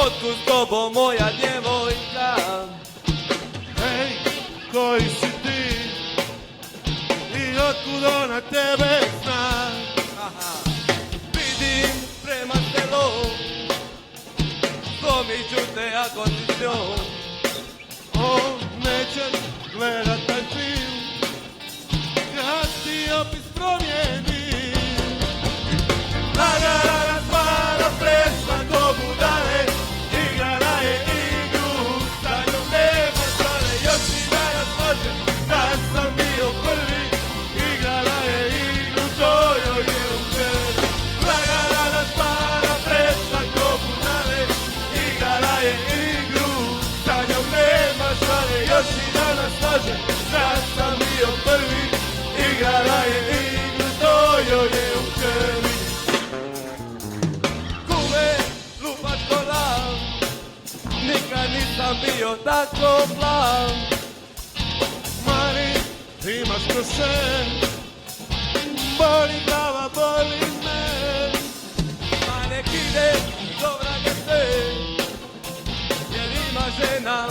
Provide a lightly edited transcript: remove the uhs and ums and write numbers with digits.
Otkud tobom moja djevojka? Hej, koji si ti i otkud ona tebe zna? Vidim prema selu, spomiću te ako si s njom. Nećeš gledat taj film kad ti opis promijeni. Lagala razvara presla ko budale, igrala je igru, sa njom nema šale. Još i danas može da sam bio prvi, igrala je igru, to joj je u krvi. Lagala razvara presla ko budale, igrala je igru, sa njom nema šale. Još i danas može da sam bio prvi, igrala je igru, to joj je u krvi. Kume, lupat ko lav, nikad nisam bio tako plav. Mari, imaš prose, boli glava, boli me. Ma nek ide, dobra ga se, jer ima žena